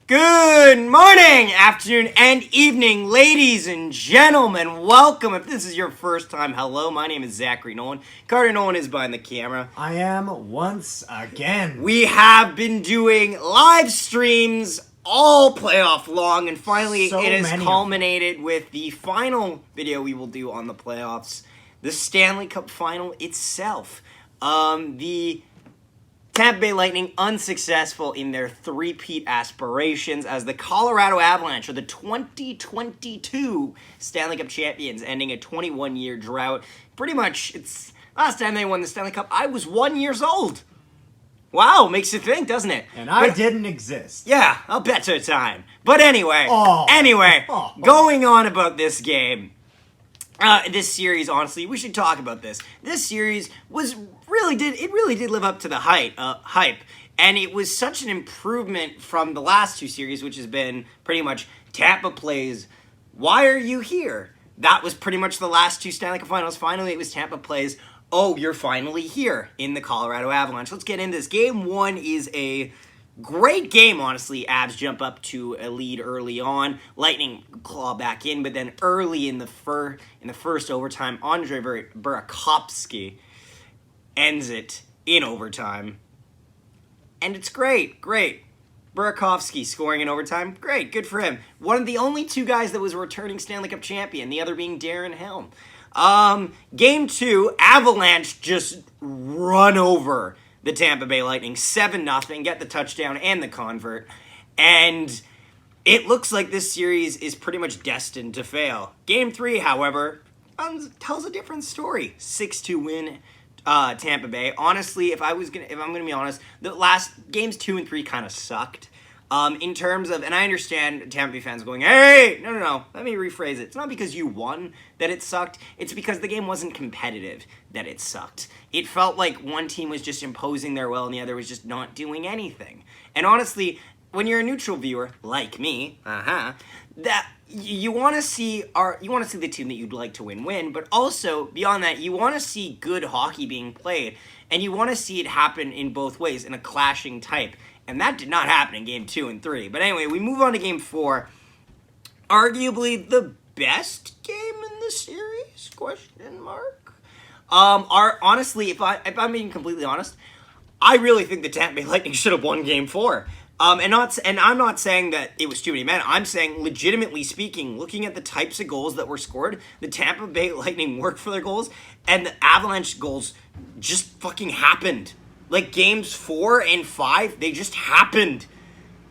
Good morning, afternoon, and evening, ladies and gentlemen. Welcome. If this is your first time, hello. My name is Zachary Nolan. Carter Nolan is behind the camera. I am once again. We have been doing live streams all playoff long, and finally it has culminated with the final video we will do on the playoffs, the Stanley Cup final itself. The Tampa Bay Lightning unsuccessful in their three-peat aspirations as the Colorado Avalanche are the 2022 Stanley Cup champions, ending a 21-year drought. Pretty much, it's last time they won the Stanley Cup, I was 1 year old. Wow, makes you think, doesn't it? And I didn't exist. Yeah, I'll bet you time. But anyway, going on about this game. This series, honestly, we should talk about this. This series really did live up to the hype, and it was such an improvement from the last two series, which has been pretty much Tampa plays, "Why are you here?" That was pretty much the last two Stanley Cup Finals. Finally, it was Tampa plays, "Oh, you're finally here," in the Colorado Avalanche. Let's get into this. Game one is a great game, honestly. Avs jump up to a lead early on. Lightning claw back in, but then early in the first overtime, Andre Burakovsky ends it in overtime. And it's great. Burakovsky scoring in overtime. Great, good for him. One of the only two guys that was a returning Stanley Cup champion, the other being Darren Helm. Game two, Avalanche just run over the Tampa Bay Lightning 7-0, get the touchdown and the convert. And it looks like this series is pretty much destined to fail. Game three, however, tells a different story. 6-2 win, Tampa Bay. Honestly, if I'm gonna be honest, the last games 2 and 3 kind of sucked. In terms of, and I understand Tampa Bay fans going, hey, no, let me rephrase it. It's not because you won that it sucked. It's because the game wasn't competitive that it sucked. It felt like one team was just imposing their will and the other was just not doing anything. And honestly, when you're a neutral viewer, like me, that you want to see the team that you'd like to win, but also beyond that, you want to see good hockey being played, and you want to see it happen in both ways, in a clashing type. And that did not happen in game 2 and 3. But anyway, we move on to game 4. Arguably the best game in the series? Question mark. Honestly, if I'm being completely honest, I really think the Tampa Bay Lightning should have won game 4. And I'm not saying that it was too many men. I'm saying, legitimately speaking, looking at the types of goals that were scored, the Tampa Bay Lightning worked for their goals, and the Avalanche goals just fucking happened. Like, games 4 and 5, they just happened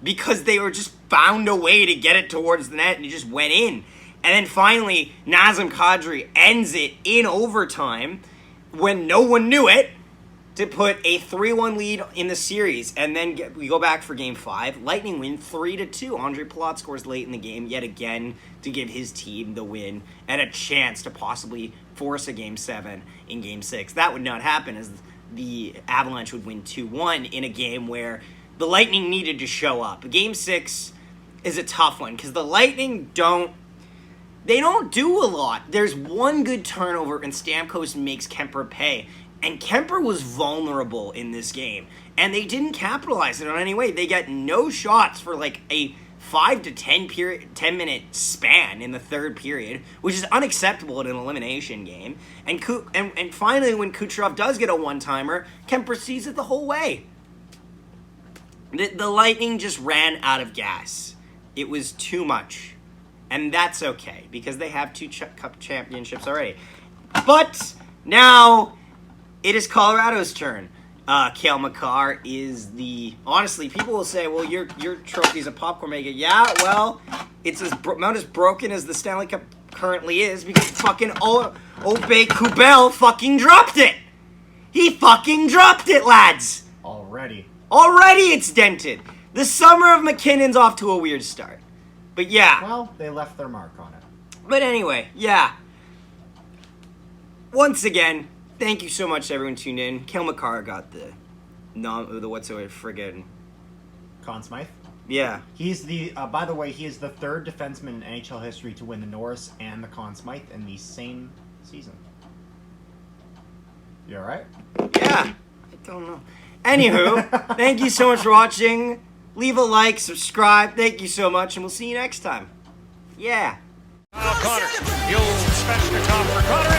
because they were just found a way to get it towards the net and it just went in. And then finally, Nazem Kadri ends it in overtime when no one knew it to put a 3-1 lead in the series. And then we go back for game 5. Lightning win 3-2. Andre Palat scores late in the game yet again to give his team the win and a chance to possibly force a game 7 in game 6. That would not happen as the Avalanche would win 2-1 in a game where the Lightning needed to show up. Game 6 is a tough one because the Lightning don't do a lot. There's one good turnover and Stamkos makes Kemper pay. And Kemper was vulnerable in this game. And they didn't capitalize it on any way. They got no shots for like a 5 to 10 minute span in the third period, which is unacceptable in an elimination game. And finally, when Kucherov does get a one-timer, Kemper sees it the whole way. The Lightning just ran out of gas. It was too much. And that's okay, because they have 2 cup championships already. But now it is Colorado's turn. Cale Makar is honestly, people will say, well, your trophy's a popcorn maker. Yeah, well, it's not as broken as the Stanley Cup currently is because fucking Obey Kubel fucking dropped it. He fucking dropped it, lads. Already it's dented. The summer of McKinnon's off to a weird start. But yeah. Well, they left their mark on it. But anyway, yeah. Once again, thank you so much to everyone tuned in. Cale Makar got the friggin' Conn Smythe? Yeah. He's by the way, he is the third defenseman in NHL history to win the Norris and the Conn Smythe in the same season. You alright? Yeah. I don't know. Anywho, thank you so much for watching. Leave a like, subscribe. Thank you so much, and we'll see you next time. Yeah. Connor, the old special top for Connor.